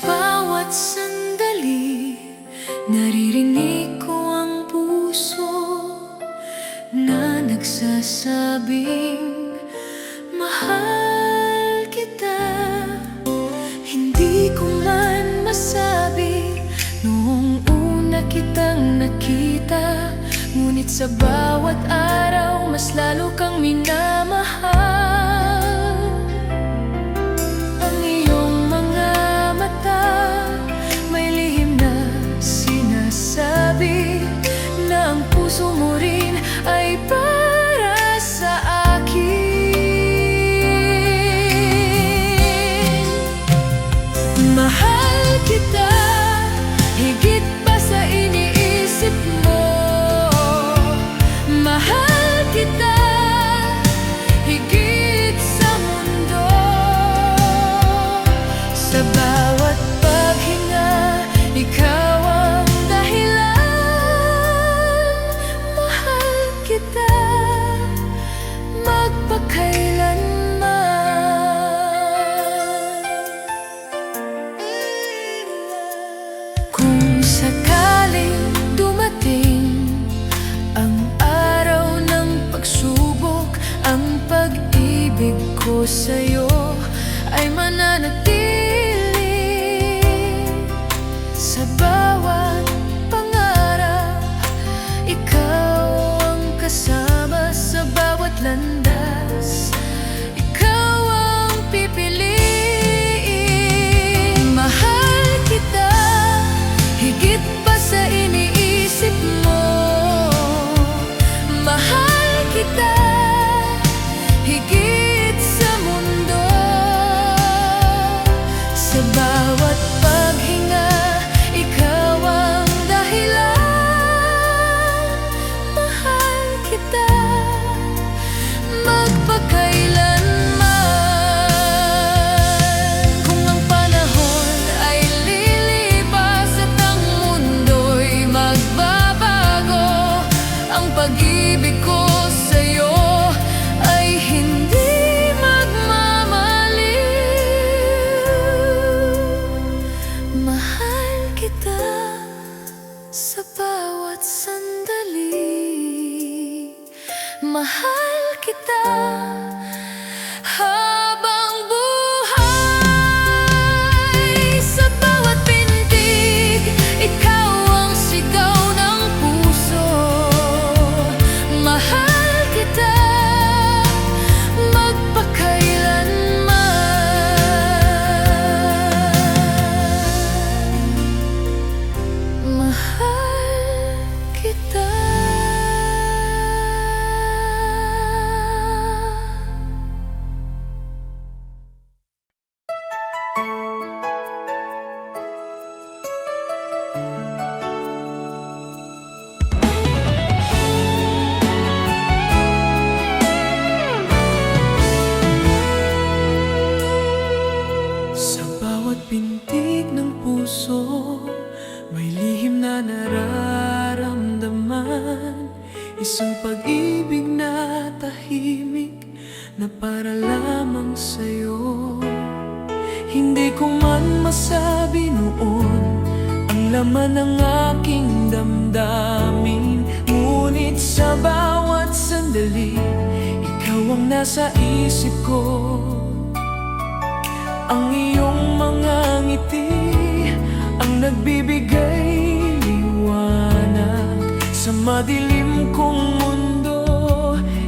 bawat sandali, naririnig ko ang puso na nagsasabing mahal kita. Hindi ko man masabi noong una kitang nakita, ngunit sa bawat araw mas lalo kang minamahal. Ang iyong mga mata may lihim na sinasabi na ang puso mo rin ay para sa akin. Mahal kita higit pa sa iniisip mo. Mahal kita higit sa mundo. Sa bawat paghinga, ikaw ang dahilan. Mahal kita magpakailanman. Kung sakaling dumating ang araw ng pagsubok, ang pag-ibig ko sa'yo ay mananatili. Sa bawat pangarap, ikaw ang kasama. Sa bawat landas, ikaw ang pipiliin. Mahal kita higit pa sa iniisip mo. Mahal kita higit sa mundo. Sa bawat paghinga, ikaw ang dahilan. Mahal kita magpakailanman. Kung ang panahon ay lilipas at ang mundo'y magbabago, ang pag-ibig ko sa'yo ay hindi magmamaliw. Mahal kita sa bawat sandali. Mahal kita habang buhay. Sa bawat pintig, ikaw ang sigaw ng puso. Mahal kita magpakailanman. Mahal kita. Sa bawat pintig ng puso, may lihim na nararamdaman. Isang pag-ibig na tahimik na para lamang sa'yo. Hindi ko man masabi noon ang laman ng aking damdamin, ngunit sa bawat sandali, ikaw ang nasa isip ko. Ang iyong mga ngiti ang nagbibigay liwanag sa madilim kong mundo.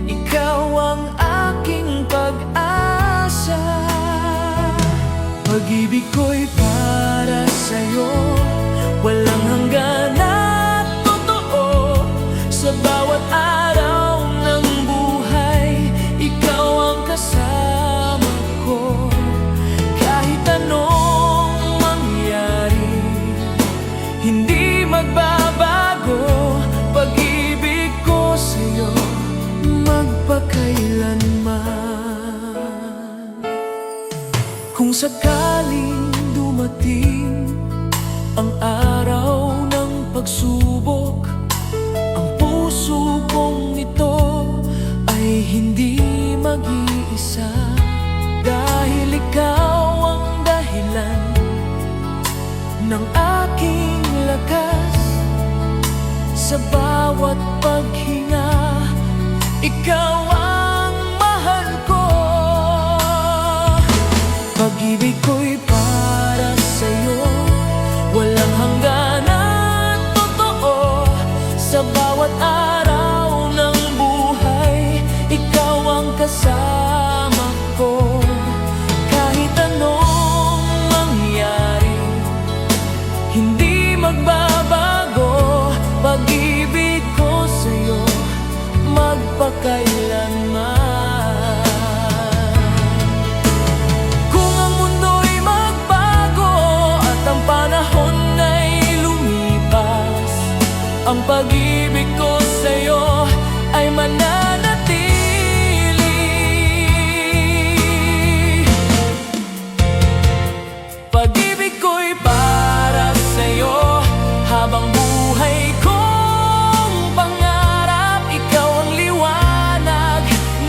Ikaw ang aking pag-asa. Pag-ibig ko'y para sa'yo, walang hanggan at totoo. Sa bawat araw ng buhay, ikaw ang kasama ko. Kahit anong mangyari, hindi magbabago. Pag-ibig ko sa'yo magpakailanman. Kung sakaling dumating ang araw ng pagsubok, ang puso kong ito ay hindi mag-iisa. Dahil ikaw ang dahilan, ng aking lakas. Sa bawat paghinga, ikaw ang mahal ko. Pag-ibig ko'y para sa'yo, walang hanggan at totoo. Sa bawat araw ng buhay, ikaw ang kasama ko. Kahit anong mangyari, hindi magbabago. Pag-ibig ko sa'yo, magpakailanman. Kung ang mundo'y magbago at ang panahon ay lumipas, ang pag-ibig ko sa'yo ay mananatili. Pag-ibig ko'y para sa'yo habang buhay kong pangarap. Ikaw ang liwanag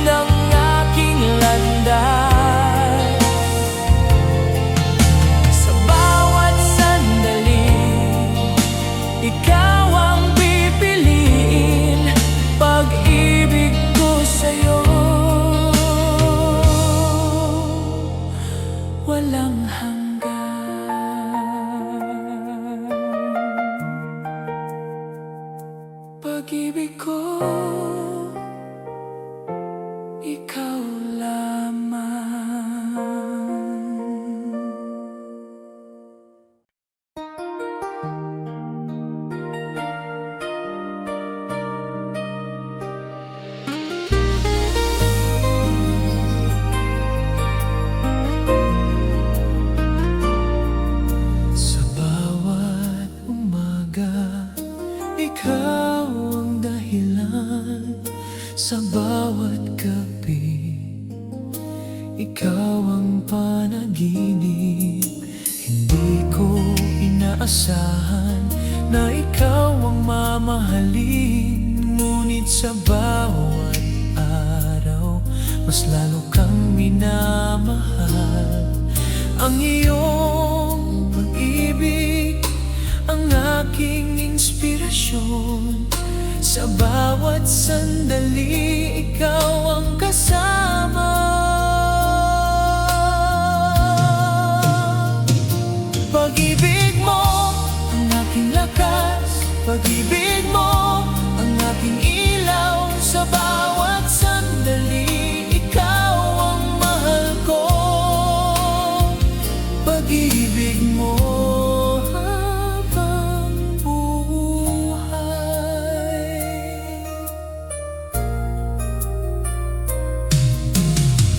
ng aking landas. Sa bawat sandali, ikaw ang pipiliin. Pag-ibig ko sa'yo, walang hanggan. Pag-ibig ko, ikaw lamang. Sa bawat umaga, ikaw ang dahilan. Sa bawat gabi, ikaw ang panaginip. Hindi ko inaasahan na ikaw ang mamahalin. Ngunit sa bawat araw, mas lalo kang minamahal. Ang iyong pag-ibig ang aking inspirasyon. Sa bawat sandali, ikaw ang kasama. Pag-ibig mo ang aking lakas. Pag-ibig mo ang aking ilaw. Sa bawat sandali, ikaw ang mahal ko. Pag-ibig mo habang buhay.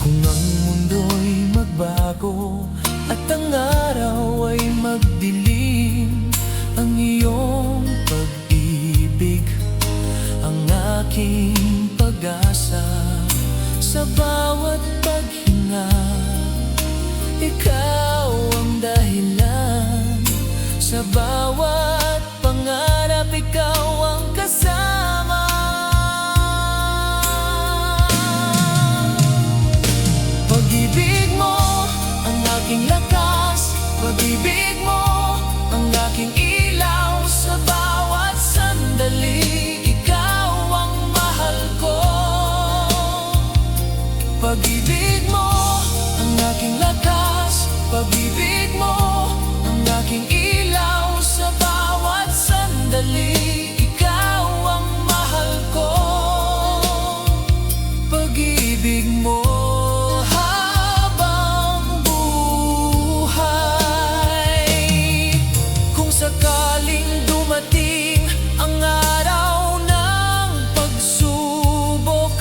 Kung ang mundo'y magbago at ang araw ay magdilim, ang iyong pag-ibig ang aking pag-asa. Sa bawat paghinga, ikaw ang dahilan. Sa bawat pangarap, ikaw ang kasama. Pag-ibig mo ang aking lakas. Pag-ibig mo ang aking ilaw. Sa bawat sandali, ikaw ang mahal ko. Pag-ibig mo ang aking lakas. Pag-ibig mo ang aking ilaw. Sa bawat sandali, ikaw ang mahal ko. Pag-ibig mo habang buhay. Kung sakaling dumating ang araw ng pagsubok,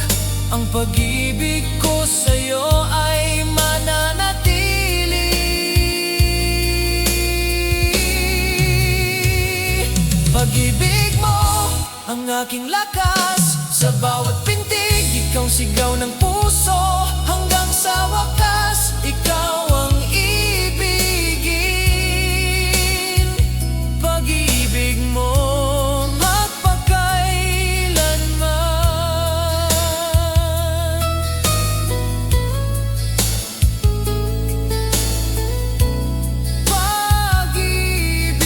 ang pag-ibig ko sa'yo ay mananatili. Pag-ibig mo ang aking lakas. Sa bawat pintig, ikaw sigaw ng puso. Hanggang sa wakas, ikaw ang ibigin. Pag-ibig mo magpakailanman. Pag-ibig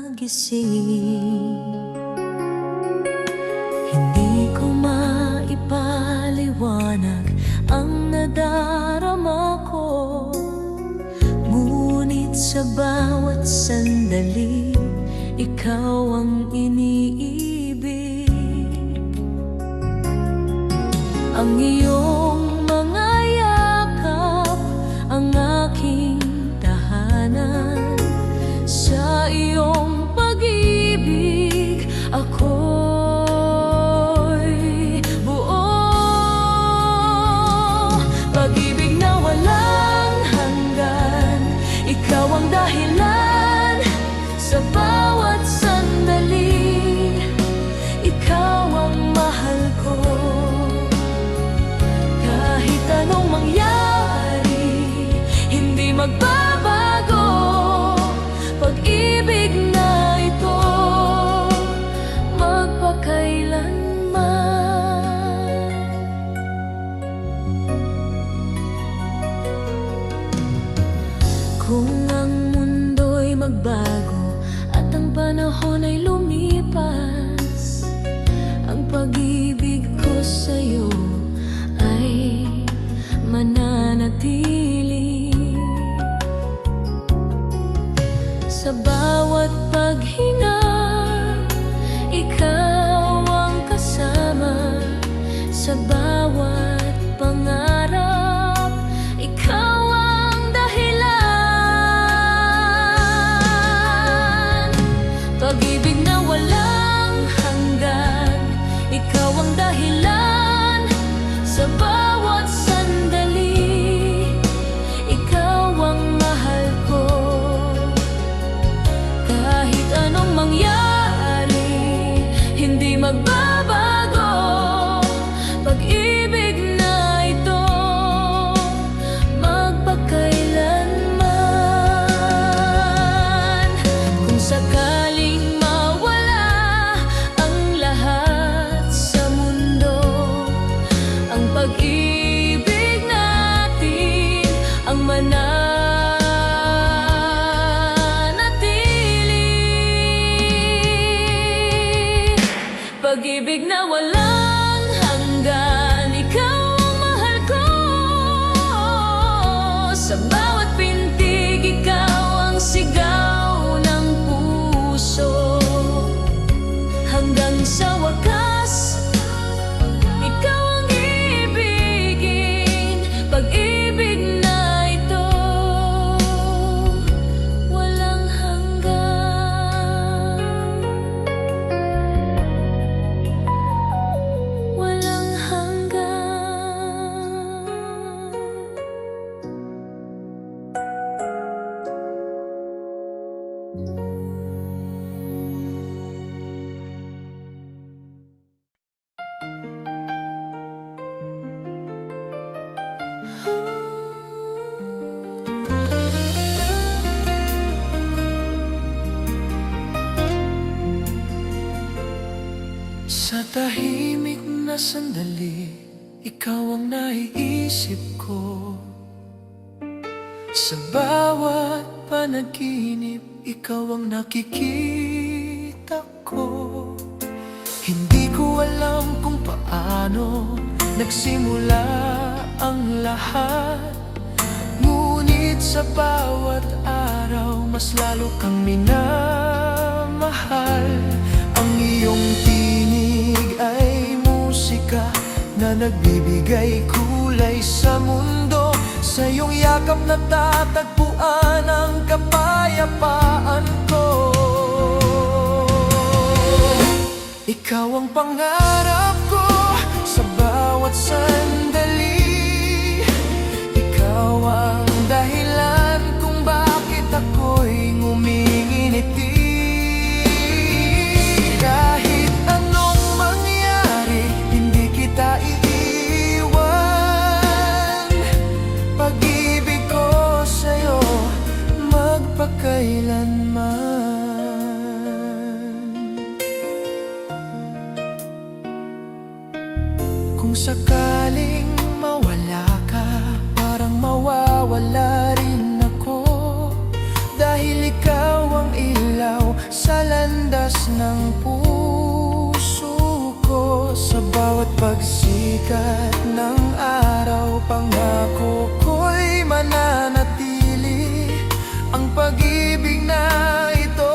nagising. Hindi ko maipaliwanag ang nadarama ko, ngunit sa bawat sandali, ikaw ang iniibig. Ang iyong mga yakap, ang aking tahanan. Sa iyong pag-ibig, ako'y buo. Pag-ibig na walang hanggan, ikaw ang dahilan sa bawat sandali. Ikaw ang mahal ko. Kahit anong mangyari, hindi magbabago. Pag-ibig na ito, magpakailanman. Kung ang mundo'y magbago at ang panahon ay lumipas, ang pag-ibig ko sa'yo ay mananatili. Sa bawat paghinga, ikaw ang kasama. Sa bawat pangarap, ikaw ang dahilan. Pag-ibig na walang hanggan, ikaw ang dahilan sa bawat sandali. Ikaw ang mahal ko. Kahit anong mangyari, hindi magbabago. Pag-ibig na ito, magpakailanman. Kung sakaling mawala ang lahat sa mundo, ang pag-ibig natin ang pag-ibig na walang hanggan, ikaw ang mahal ko. Sa bawat pintig, ikaw ang sigaw ng puso. Hanggang sa wakas, ikaw ang ibigin. Pag-ibig na ito, walang hanggan. Walang hanggan. Sa tahimik na sandali, ikaw ang naiisip ko. Sa bawat panaginip, ikaw ang nakikita ko. Hindi ko alam kung paano nagsimula ang lahat, ngunit sa bawat araw, mas lalo kang minamahal. Ang iyong tinig ay musika na nagbibigay kulay sa mundo. Sa iyong yakap natatagpuan ang kapayapaan ko. Ikaw ang pangarap ko sa bawat sandali. Ikaw ang dahilan kung bakit ako'y ngumingiti. Kahit anong mangyari, hindi kita iiwan. Pag-ibig ko sa'yo, magpakailanman. Kung sakaling mawala ka, parang mawawala rin ako. Dahil ikaw ang ilaw sa landas ng puso ko. Sa bawat pagsikat ng araw, pangako ko'y mananatili. Ang pag-ibig na ito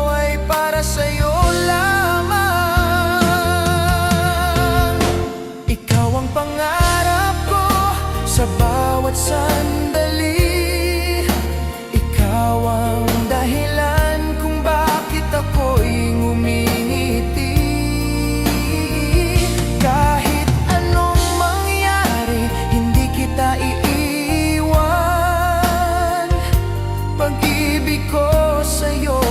ay para sa'yo lamang. Ikaw ang pangarap ko sa bawat sandali. Ikaw ang dahilan kung bakit ako'y ngumingiti. Kahit anong mangyari, hindi kita iiwan. Pag-ibig ko sa'yo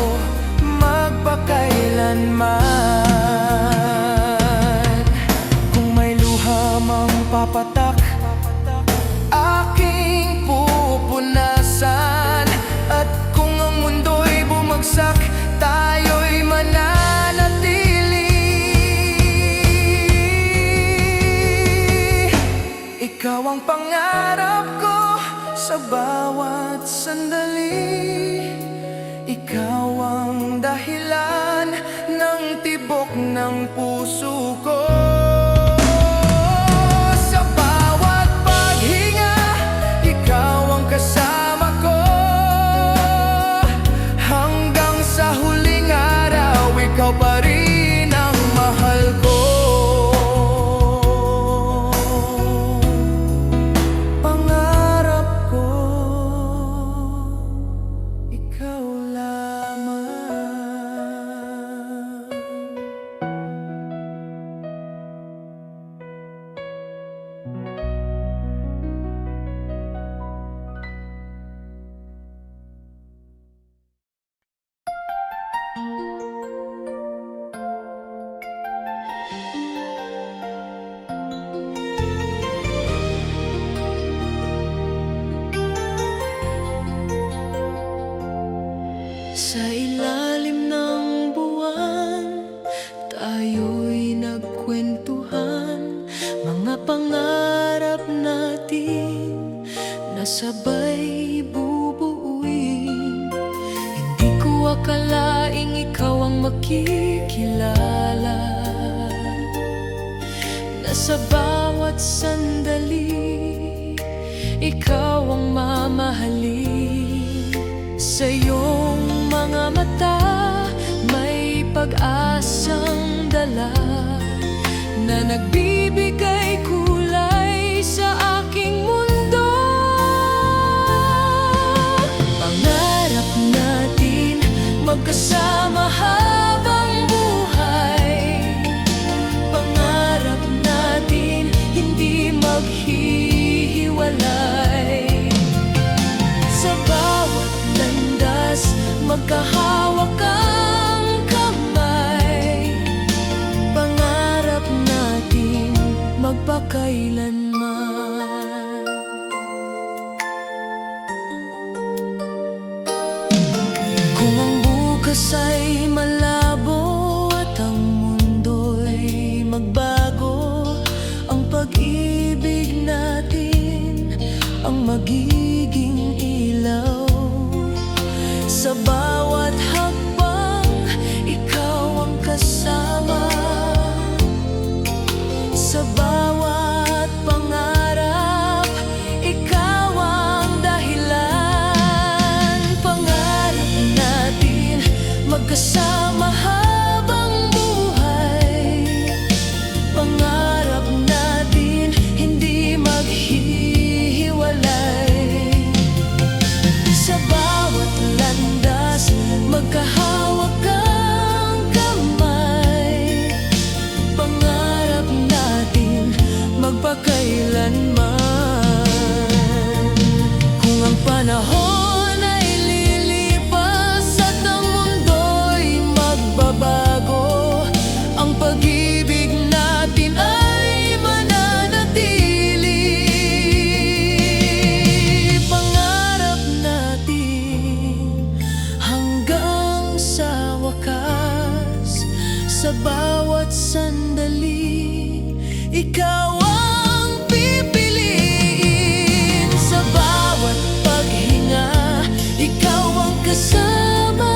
magpakailanman. Kung may luha mang papatak, aking pupunasan. At kung ang mundo'y bumagsak, tayo'y mananatili. Ikaw ang pangarap ko sa bawat sandali. Ikaw ang dahilan ng tibok ng puso ko. Sa bawat paghinga, ikaw ang kasama ko. Hanggang sa huling araw, ikaw pa rin ang mahal ko. Pangarap ko, ikaw lamang. Sa ilalim ng buwan, tayo'y nagkwentuhan. Mga pangarap natin na sabay bubuuin. Hindi ko akalaing ikaw ang makikilala, na sa bawat sandali, ikaw ang mamahalin. Sa iyong mga mata, may pag-asang dala na nagbibigay kulay sa aking mundo. Pangarap natin magkasama habang buhay. Pangarap natin hindi maghihiwalay. Sa bawat landas, magkahawak ang kamay. Pangarap natin magpakailanman. Kung ang bukas ay malabo at ang mundo'y magbago, ang pag-ibig natin ang magiging ilaw. Sa bawat hakbang, ikaw ang kasama. Sa bawat pangarap, ikaw ang dahilan. Pangarap natin magkasama habang buhay. Pangarap natin hindi maghihiwalay. Sa bawat landas, magkahawak ang kamay. Pangarap natin magpakailanman. Kung ang panahon ay lilipas at ang mundo'y magbabago, ang pag-ibig natin ay mananatili. Pangarap natin hanggang sa wakas. Sa bawat sandali, ikaw ang pipiliin. Sa bawat paghinga, ikaw ang kasama.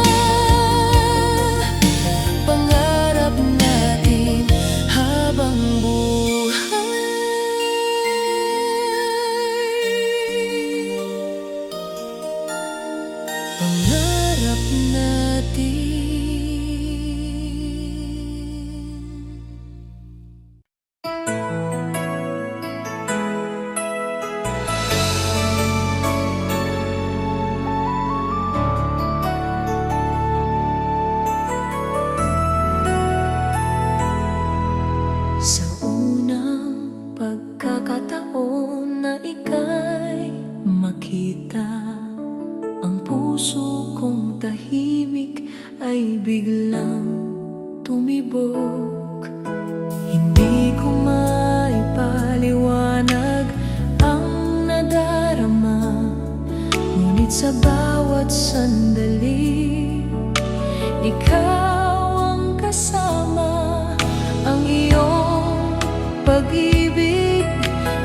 biglang tumibok. Hindi ko maipaliwanag ang nadarama, ngunit sa bawat sandali, ikaw ang kasama. Ang iyong pag-ibig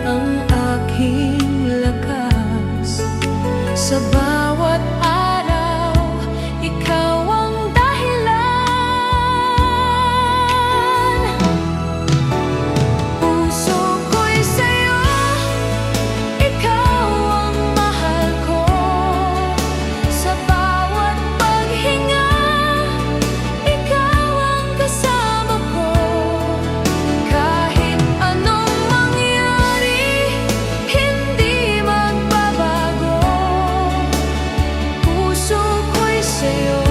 ang aking lakas. Sa bawat araw, ikaw ang dahilan. Puso ko'y sa'yo, ikaw ang mahal ko. Sa bawat paghinga, ikaw ang kasama ko. Kahit anong mangyari, hindi magbabago. Puso ko'y sa'yo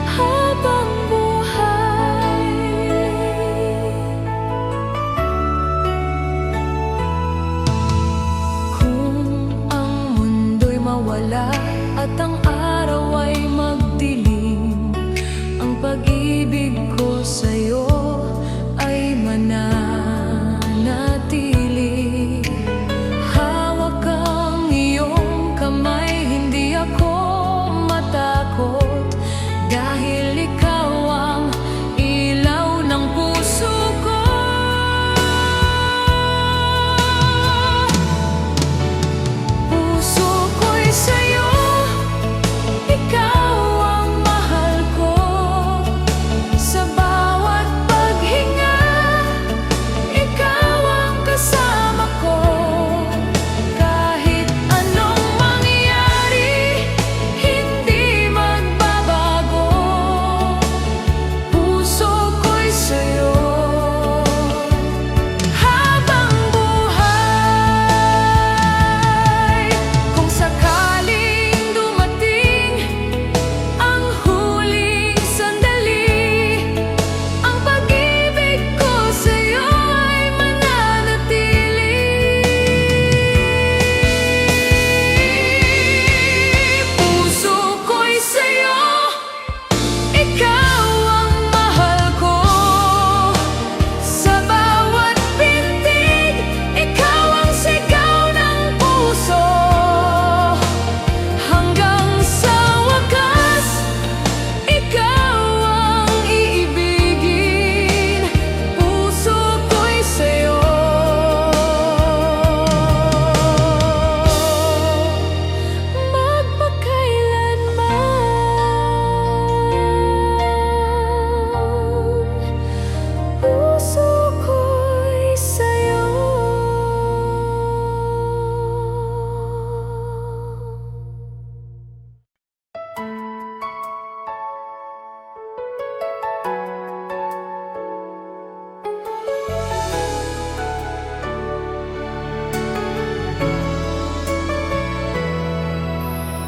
habang buhay. Kung ang mundo'y mawala at ang araw ay magdilim, ang pag-ibig ko sa'yo ay mananatili. Hawak ang iyong kamay, hindi ako matakot, dahil ikaw ang ilaw ng puso ko. Puso ko'y sa'yo, ikaw ang mahal ko. Sa bawat paghinga, ikaw ang kasama ko. Kahit anong mangyari, hindi magbabago. Puso ko'y sa'yo habang buhay. Kung sakaling dumating ang huling sandali, ang pag-ibig ko sa'yo ay mananatili. Puso ko'y sa'yo, ikaw ang mahal ko. Sa bawat pintig, ikaw ang sigaw ng puso. Hanggang sa wakas, ikaw ang iibigin. Puso ko'y sa'yo magpakailanman. Puso ko'y sa'yo.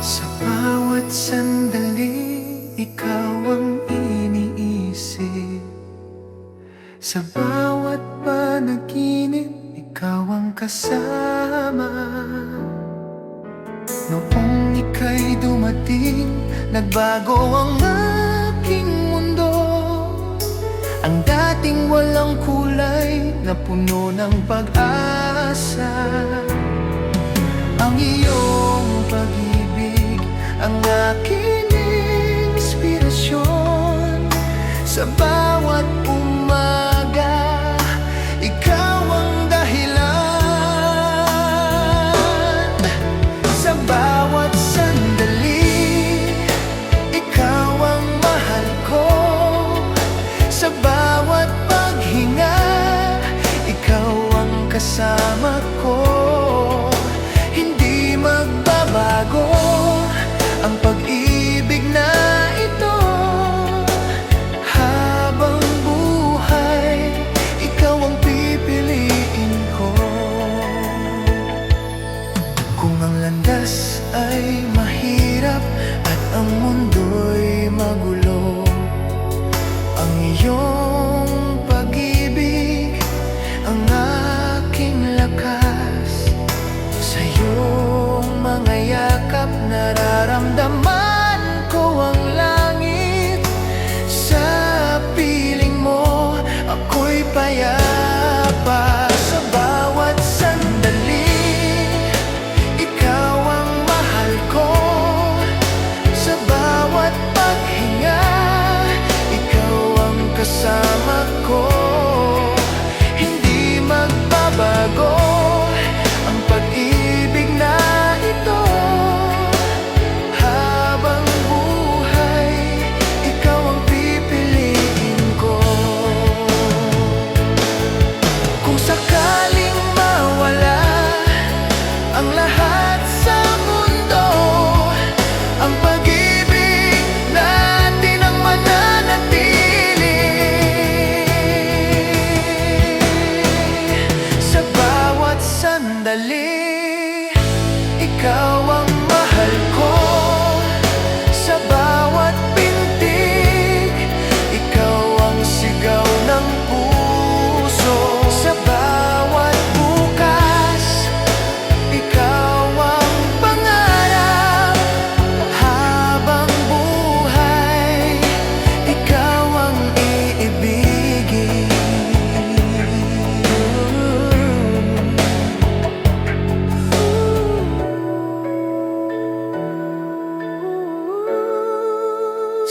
Sa bawat sandali, ikaw ang iniisip. Sa bawat panaginip, ikaw ang kasama. Noong ika'y dumating, nagbago ang aking mundo. Ang dating walang kulay na puno ng pag-asa. Ang iyong pag-ibig ang aking inspirasyon. Sa bawat umaga, ikaw ang dahilan. Sa bawat sandali, ikaw ang mahal ko. Sa bawat paghinga, ikaw ang kasama ko. Hindi magbabago ang pag-ibig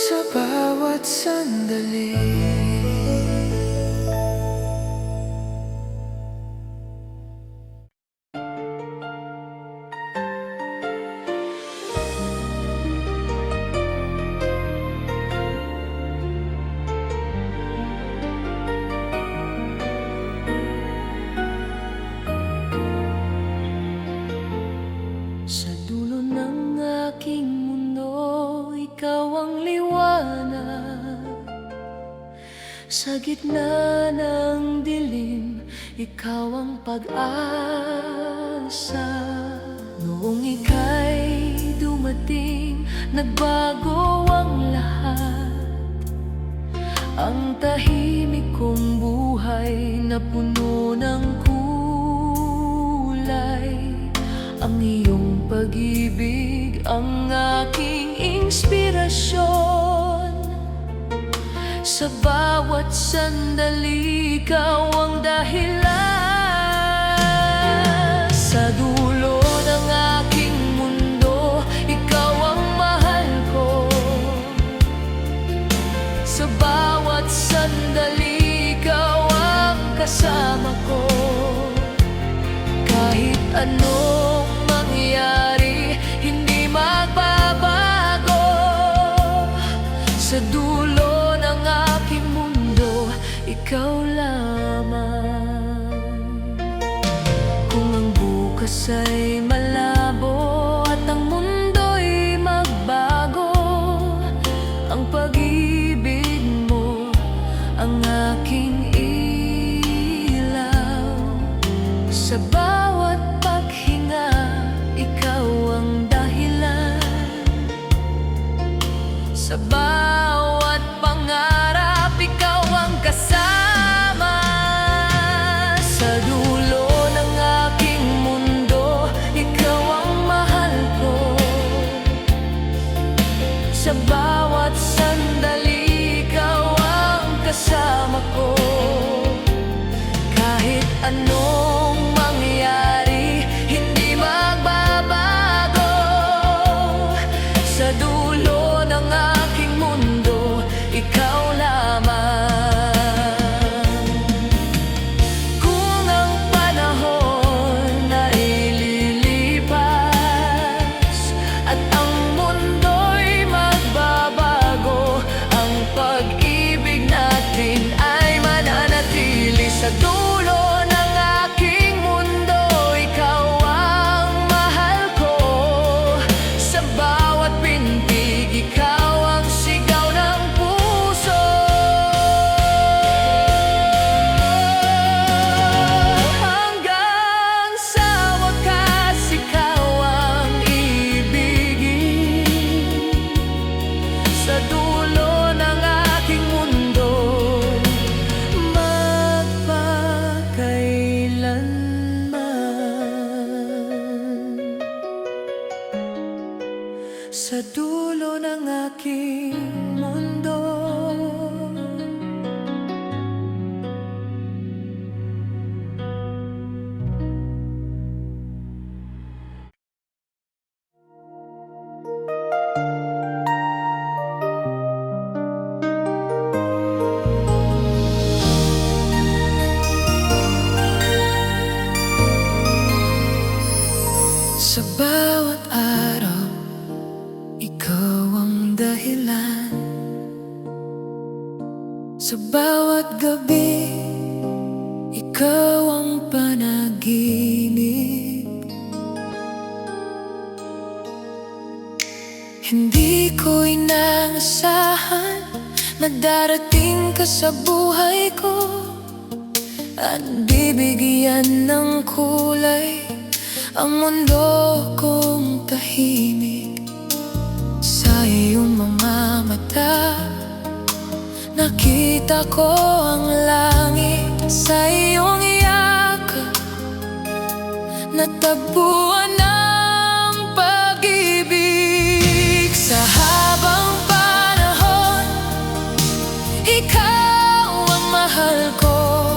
sa bawat sandali. Sa dulo ng aking mundo, ikaw ang liwanag. Sa gitna ng dilim, ikaw ang pag-asa. Noong ika'y dumating, nagbago ang lahat. Ang tahimik kong buhay na puno ng kulay. Ang iyong pag-ibig ang aking inspirasyon. Sa bawat sandali, ikaw ang dahilan. Sa dulo ng aking mundo, ikaw ang mahal ko. Sa bawat sandali, ikaw ang kasama ko. Kahit anong mangyari, hindi magbabago. Sa dulo ng aking mundo, ikaw lamang. Kung ang bukas ay malabo at ang mundo'y magbago, ang pag-ibig mo ang aking ilaw. Sa bawat paghinga, ikaw ang dahilan. Sa bawat pangarap, ikaw ang kasama. Sa dulo ng aking mundo, ikaw ang mahal ko. Sa bawat sandali, ikaw ang kasama ko. Kahit anong mangyari, hindi magbabago. Sa dulo ng aking mundo, ikaw lamang. Kung ang panahon ay lilipas at ang mundo'y magbabago, ang pag-ibig natin ay mananatili. Sa dulo ng aking mundo, ikaw ang mahal ko. Sa bawat pintig, ikaw ang sigaw ng puso. Hanggang sa wakas, ikaw ang ibigin. Sa dulo ng aking mundo, magpakailanman. Sa dulo ng aking mundo. Sa bawat araw, ikaw ang dahilan. Sa bawat gabi, ikaw ang panaginip. Hindi ko inaasahan na darating ka sa buhay ko at bibigyan ng kulay ang mundo kong tahimik. Sa iyong mga mata, nakita ko ang langit. Sa iyong yakap, natagpuan ang pag-ibig. Sa habang panahon, ikaw ang mahal ko.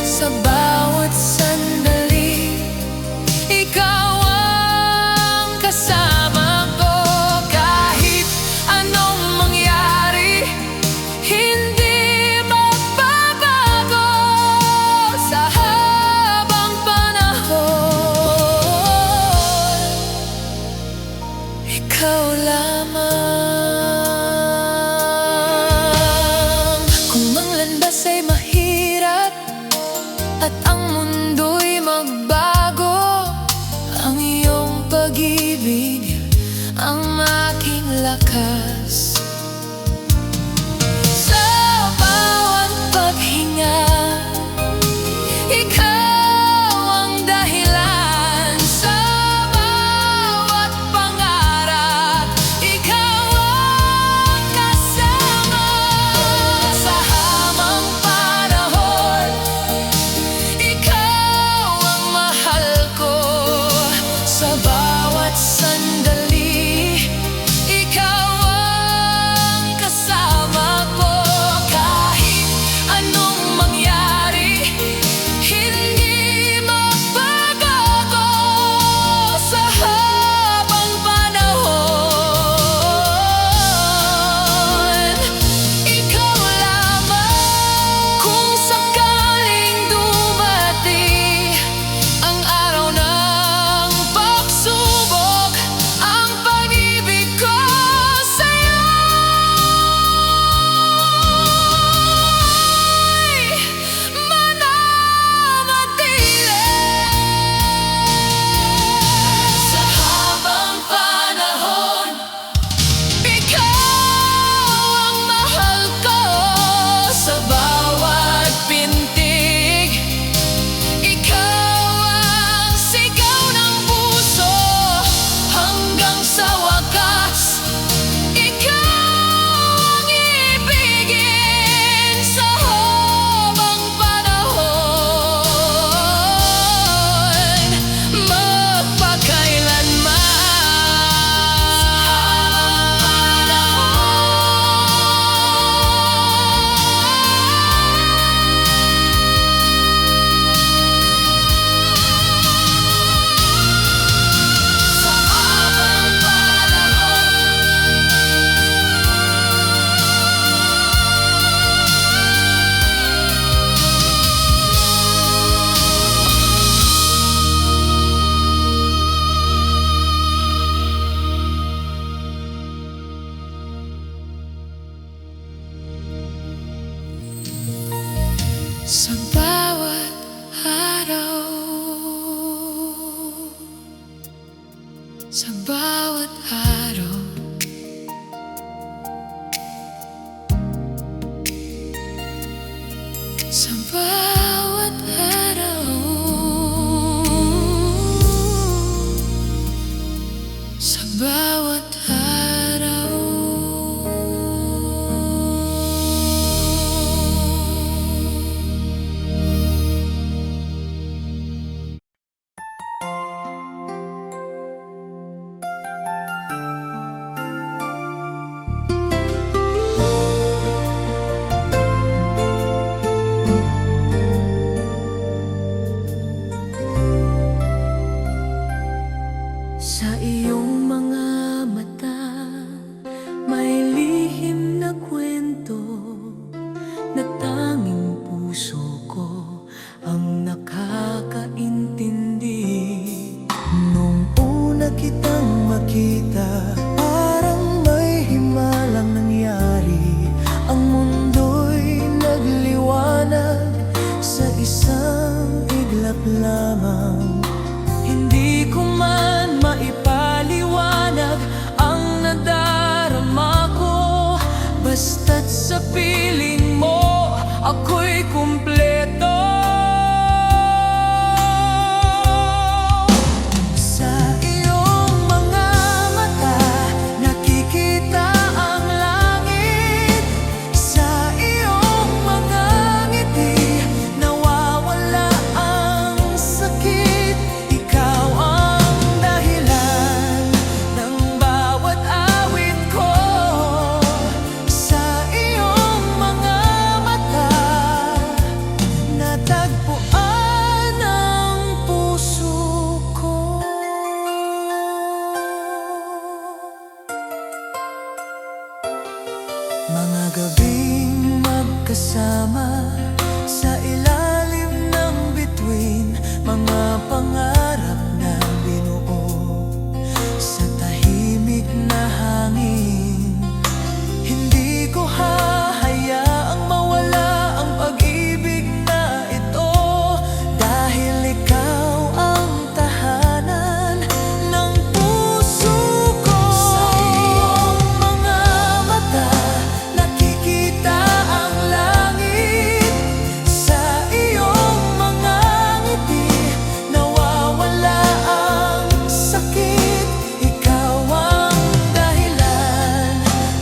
Sa bawat sandali, ikaw ang kasama ko. Kahit anong mangyari, sa bawat araw, sa bawat araw. Sa bawat araw, sa bawat araw. Sa iyong mga mata, may lihim na kwento na tanging puso ko ang nakakaintindi. Nung una kitang makita, parang may himalang nangyari. Ang mundo'y nagliwanag sa isang iglap lamang. Hindi ko man maipaliwanag ang nadarama ko, basta't sa piling mo ako'y kumpleto. Sa iyong mga mata, nakikita ang langit. Sa iyong mga ngiti, nawawala ang sakit. Ikaw ang dahilan ng bawat awit ko. Sa iyong mga mata, natagpuan ang puso ko. Mga gabing magkasama sa ilalim ng bituin, mga pangarap na binuo sa tahimik na hangin. Hindi ko hahayaang mawala ang pag-ibig na ito, dahil ikaw ang tahanan ng puso ko. Sa iyong mga mata, nakikita ang langit. Sa iyong mga ngiti, nawawala ang sakit. Ikaw ang dahilan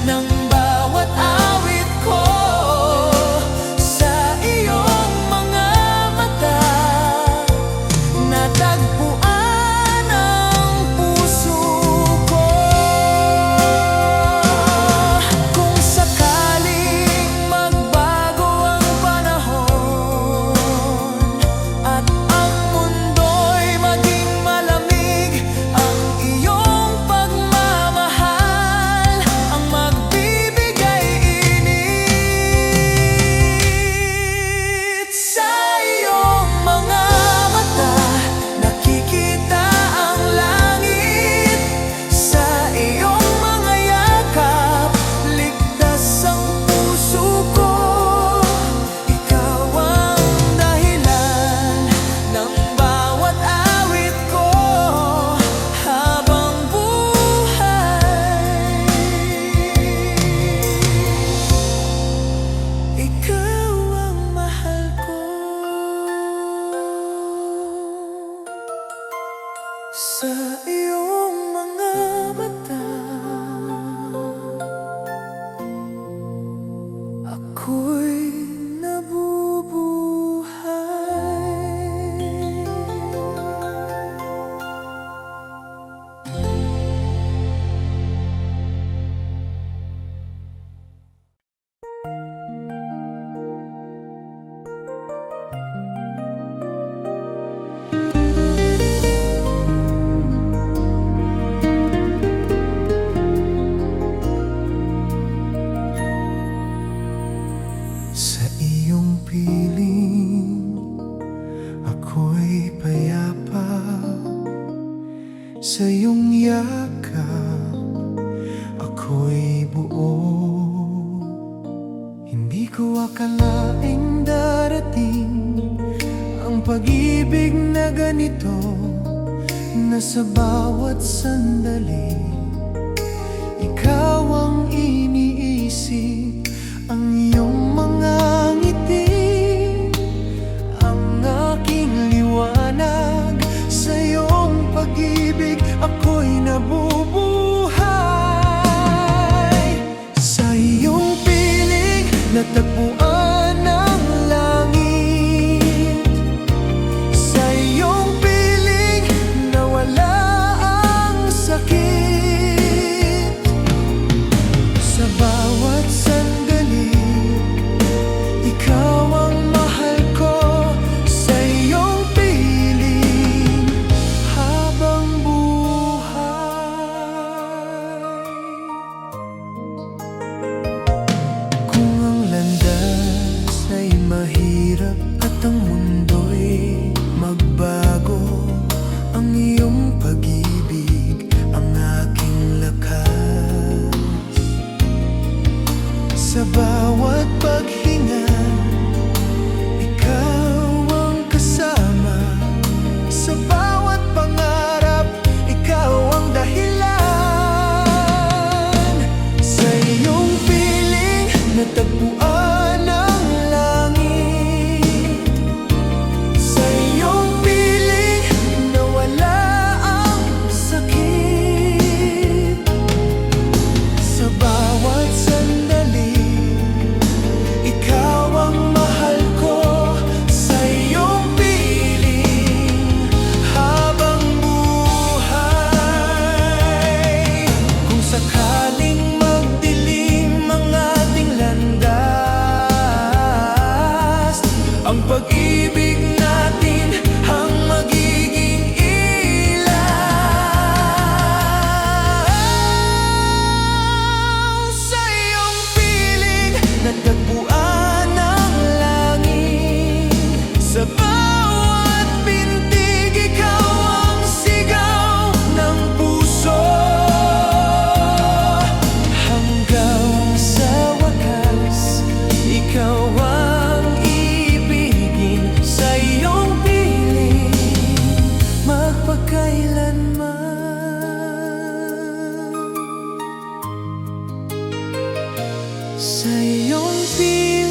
ng bawat awit ko. Sa iyong mga mata, natagpuan ang puso ko. Kung sakaling magbago ang panahon at ang mundo'y maging malamig, ang iyong pagmamahal ang magbibigay init. Sa iyong mga mata, nakikita ang langit. Sa iyong mga yakap, ligtas ang puso ko. Ikaw ang dahilan ng bawat awit ko habang buhay. Ikaw ang mahal ko. Sa iyong mga mata, ako'y nabubuhay. Sa iyong piling, ako'y payapa. Sa iyong yakap, ako'y buo. Hindi ko akalaing darating ang pag-ibig na ganito, na sa bawat sandali ikaw ang iniisip, ang iyong mga ngiti ang aking liwanag. Sa iyong pag-ibig ako'y nabubuhay. Sa iyong piling natagpuan ang langit, sa iyong piling nawala ang sakit. Sa bawat sandali ikaw ang mahal ko, sa iyong piling habang buhay. Kung ang landas ay mahirap at ang mundo'y magbago, ang iyong pag-ibig ang aking lakas. Sa bawat paghinga ikaw ang kasama, sa bawat pangarap ikaw ang dahilan. Sa iyong piling natagpuan ang langit, sa iyong piling nawala ang sakit. Sa bawat sandali ikaw ang mahal ko, sa iyong piling habang buhay. Kung sakaling magdilim ang ating landas, ang pag-ibig natin ang magiging ilaw. Sa iyong piling natagpuan ang langit, sa bawat pintig ikaw ang sigaw ng puso. Hanggang sa wakas ikaw ang ibigin, sa iyong piling magpakailanman. Sa iyong piling.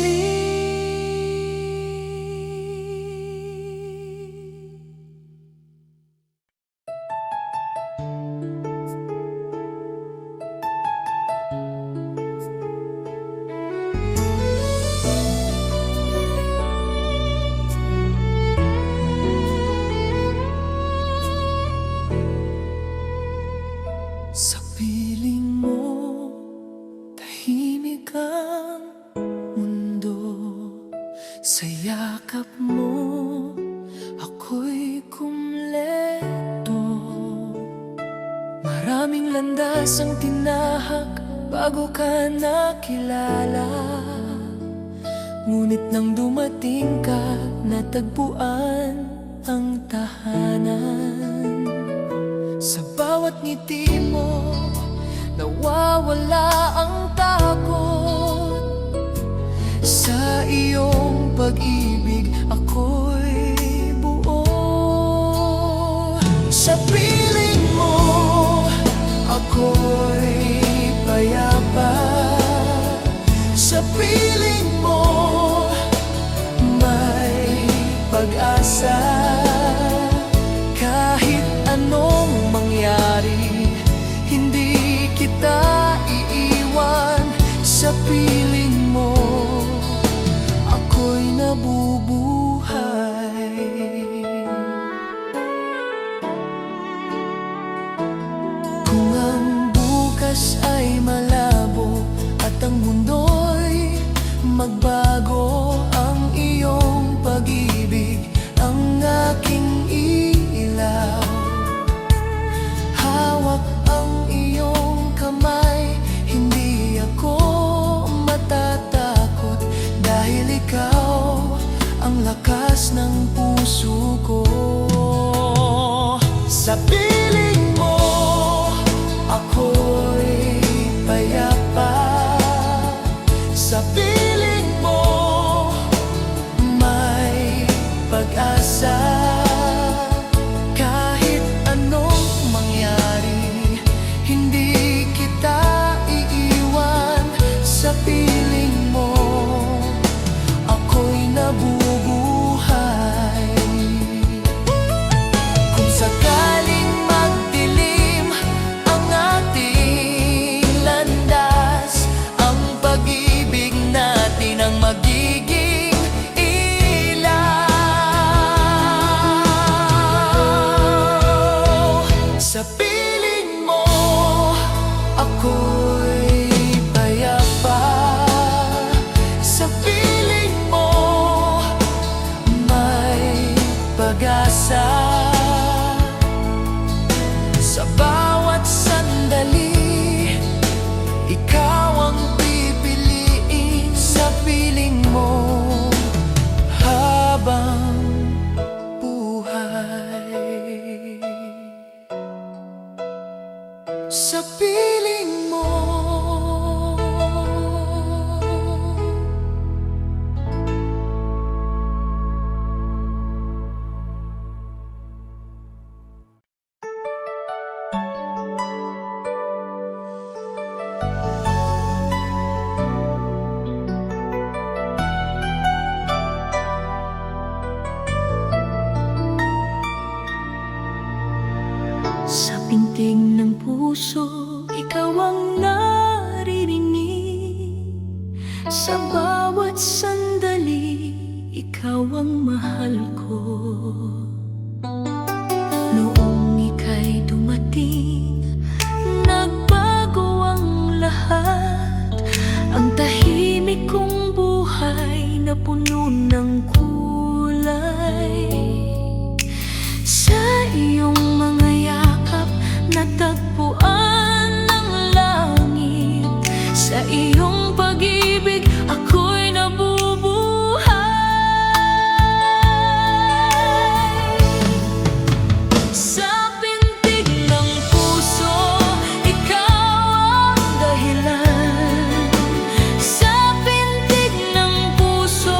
Sa piling mo tahimik ang mundo, sa yakap mo ako'y kumpleto. Maraming landas ang tinahak bago ka nakilala, ngunit nang dumating ka natagpuan ang tahanan. Sa bawat ngiti mo nawawala ang takot, sa iyong pag-ibig ako'y buo. Sa piling mo ako'y payapa, sa piling mo may pag-asa. Kahit anong mangyari, hindi kita iiwan. Sa piling mo ako'y nabubuhay. Kung ang bukas ay malabo at ang mundo'y magbago, ang iyong pag-ibig ang aking ilaw. Hawak ang iyong kamay, hindi ako matatakot, dahil ikaw ang lakas ng puso ko. Sa piling mo ako'y payapa, sa piling mo sa piling mo may pag-asa. Sa bawat sandali, ikaw ang pipiliin sa piling mo habang buhay. Sa piling mo. Sa pintig ng puso, ikaw ang naririnig. Sa bawat sandali, ikaw ang mahal ko. Noong ika'y dumating, nagbago ang lahat. Ang tahimik kong buhay na puno ng kulay. Sa iyong mga yakap, natagpuan ng langit. Sa iyong pag-ibig, ako'y nabubuhay. Sa pintig ng puso, ikaw ang dahilan. Sa pintig ng puso,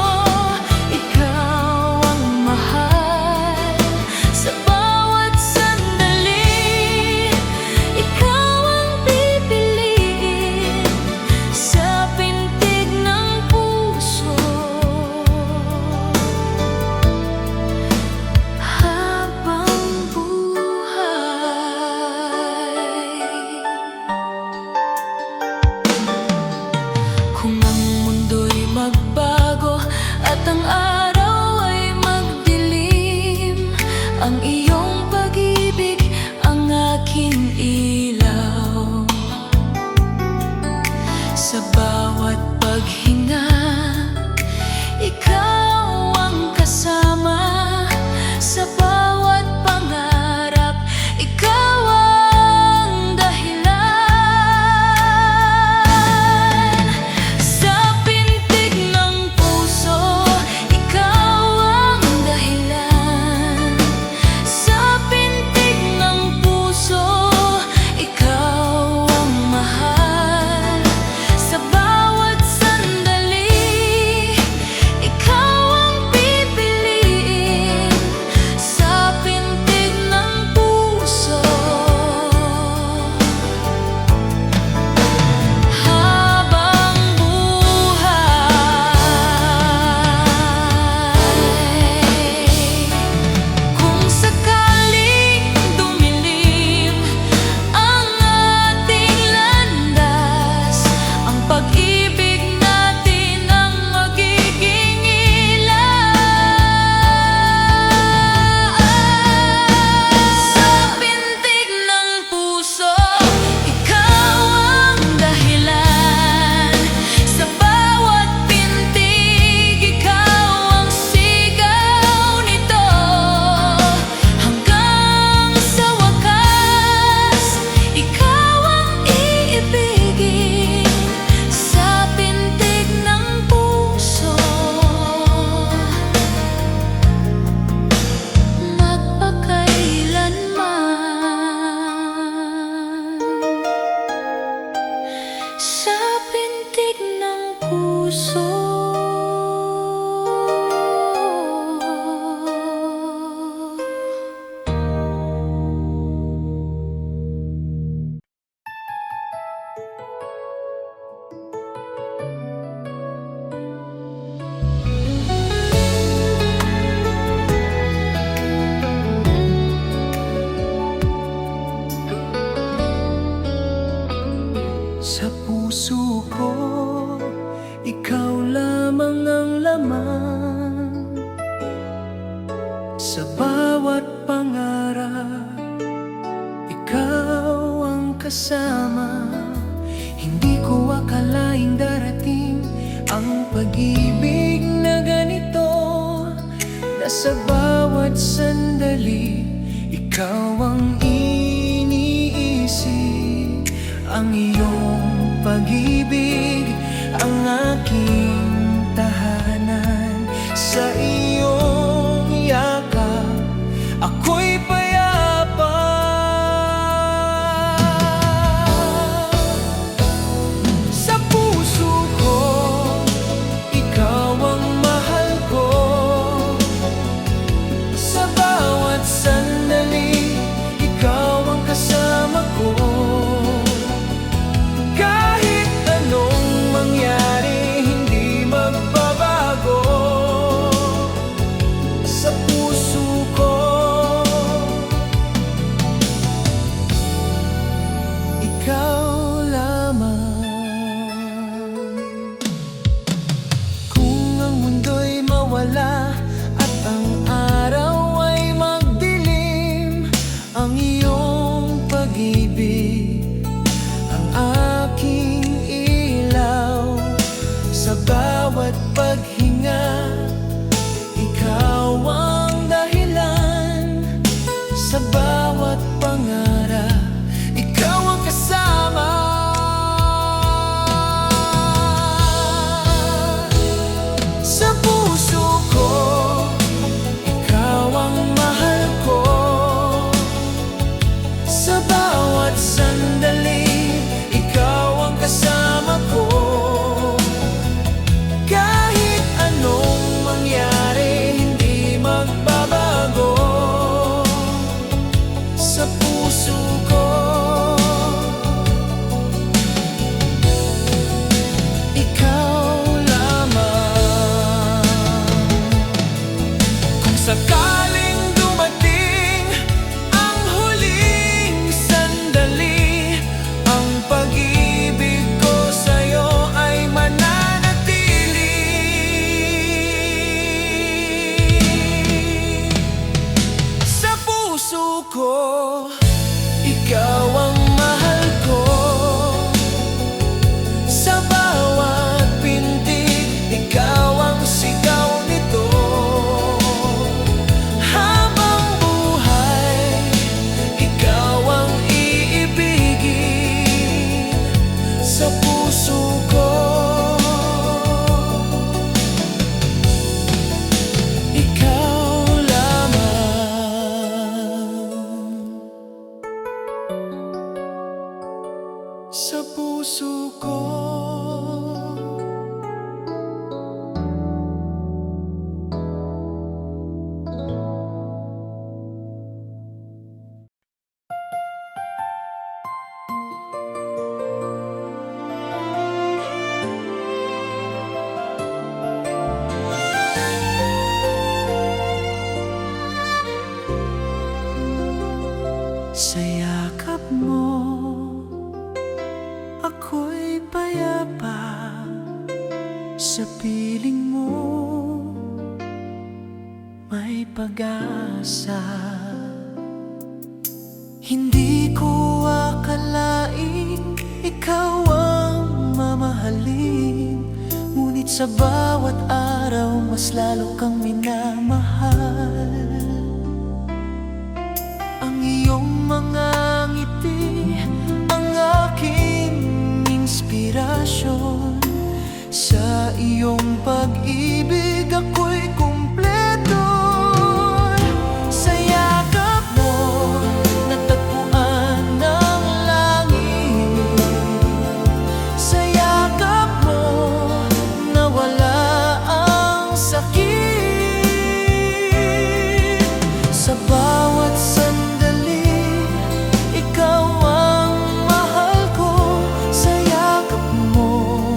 ikaw ang mahal. Sa bawat sandali, ikaw ang pipiliin. Sa pintig ng puso habang buhay. Kung ang mundo'y magbago at ang araw ay magdilim, ang iyong pag-ibig ang aking ilaw. Sa bawat paghinga, ikaw ang kasama. Sa bawat pangarap, ikaw ang dahilan. Sa pintig ng puso, ikaw ang dahilan. Sa pintig ng puso, ikaw ang mahal. Sa bawat sandali, ikaw ang pipiliin. Sa pintig ng puso habang buhay. Kung sakaling dumilim ang ating landas, ang pag-ibig natin ang magiging ilaw. Sa pintig ng puso, ikaw ang dahilan. Sa bawat pintig, ikaw ang sigaw nito. Hanggang sa wakas, ikaw ang iibigin. Sa pintig ng puso magpakailanman. Sa pintig ng puso. Sa puso ko, ikaw lamang ang laman. Sa bawat pangarap, ikaw ang kasama. Hindi ko akalaing darating ang ang pag-ibig na ganito, na sa bawat sandali ikaw ang iniisip. Ang iyong pag-ibig ang aking tahanan. Sa iyong yakap ako'y payapa. Sa puso ko ikaw ang mahal ko. Sa bawat sandali ikaw ang kasama ko. Kahit anong mangyari hindi magbabago. Sa puso ko ikaw lamang. Kung ang mundo'y mawala at ang araw ay magdilim, ang iyong pag-ibig ang aking ilaw. Sa bawat paghinga ikaw ang dahilan. Sa bawat pangarap ikaw ang kasama. Sa puso ko ikaw ang mahal ko. Sa bawat sandali ikaw ang kasama ko. Kahit anong mangyari hindi magbabago. Sa puso ko ikaw lamang. Kung sakaling dumating ang huling sandali, ang pag-ibig ko sa'yo ay mananatili. Sa puso ko ikaw ang mahal ko. Sa bawat pintig ikaw ang sigaw nito. Habang buhay ikaw ang iibigin. Sa puso ko ikaw lamang. Sa puso ko sa yakap mo ako'y payapa. Sa piling mo may pag-asa. Hindi ko akalain ikaw ang mamahalin, ngunit sa bawat araw mas lalo kang minamahal. Ang iyong mga ngiti ang aking inspirasyon. Sa iyong pag-ibig ako'y kumpleto. Sa yakap mo natagpuan ng langit. Sa yakap mo nawala ang sakit. Sa bawat sandali ikaw ang mahal ko. Sa yakap mo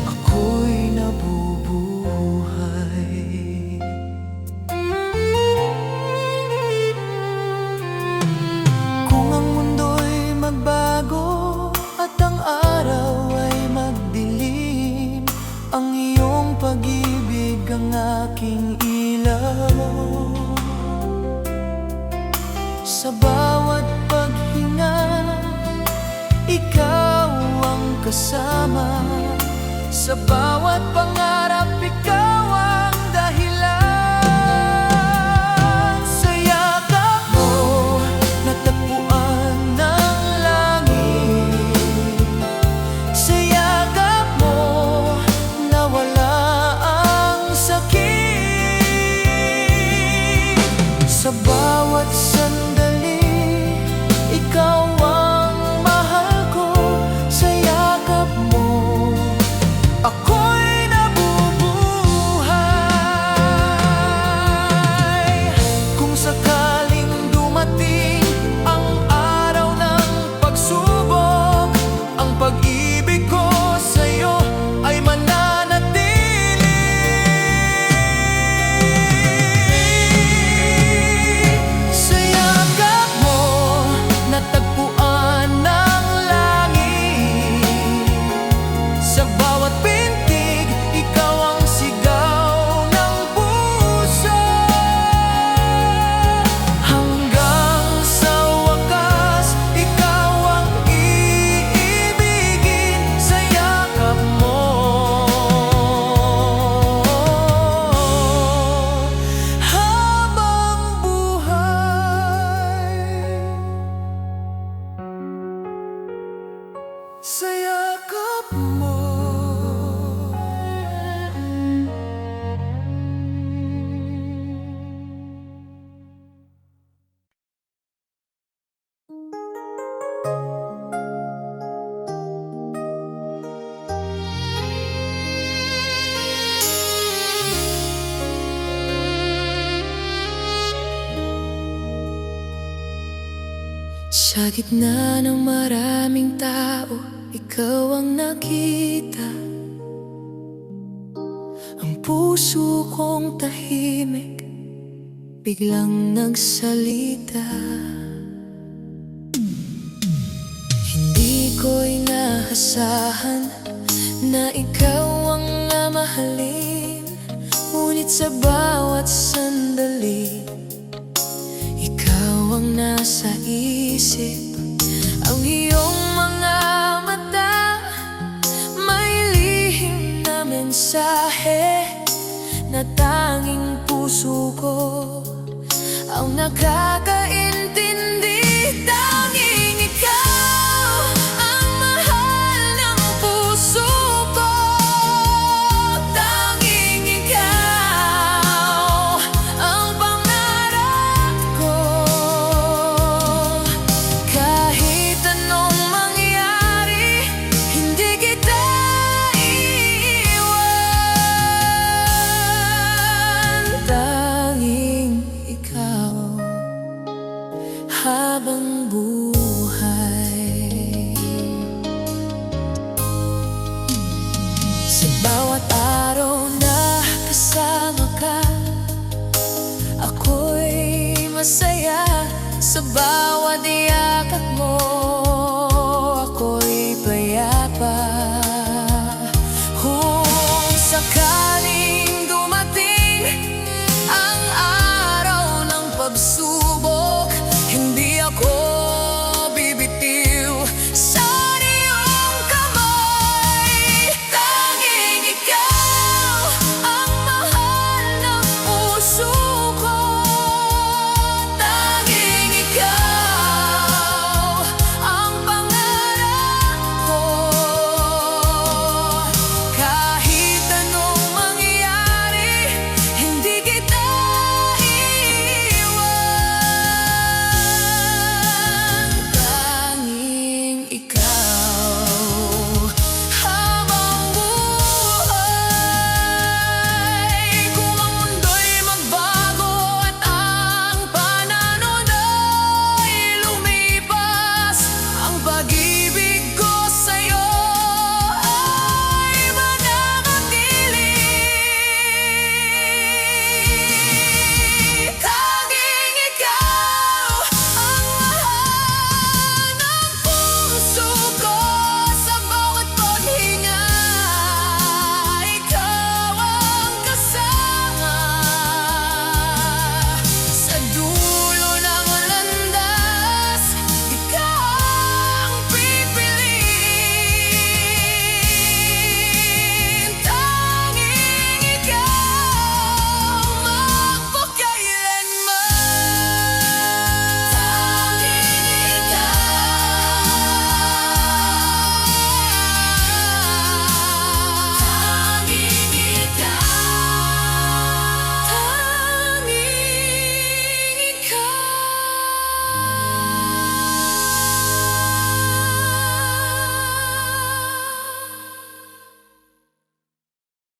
ako'y nabubuhay. Kung ang mundo'y magbago at ang araw ay magdilim, ang iyong pag-ibig ang aking ilaw. Sa bawat paghinga ikaw ang kasama. Sa Sa bawat pangarap, ikaw ang dahilan. Sa yakap mo, natagpuan ng langit. Sa yakap mo, nawala ang sakit. Sa bawat sandali, ikaw ang mahal ko. Sa yakap mo, ako'y nabubuhay. Kung sakaling dumating ang araw ng pagsubok, ang pag-ibig ko sa'yo ay mananatili. Sa yakap mo, natagpuan ng langit. Sa bawat pintig, ikaw ang sigaw ng puso. Hanggang sa wakas, ikaw ang iibigin. Sa yakap mo, habang buhay. Sa yakap mo. Sa gitna ng maraming tao, ikaw ang nakita. Ang puso kong tahimik, biglang nagsalita. Hindi ko inaasahan na ikaw ang mamahalin. Ngunit sa bawat sandali, ikaw ang nasa isip. Ang iyong mga mata, may lihim na mensahe na tanging puso ko ang nakakaintindi. Tanging ikaw ang mahal ng puso ko. Tanging ikaw ang pangarap ko. Kahit anong mangyari, hindi kita iiwan. Tanging ikaw habang buhay. Sa bawat araw na kasama ka, ako'y masaya. Sa bawat yakap mo, ako'y payapa. Kung sakali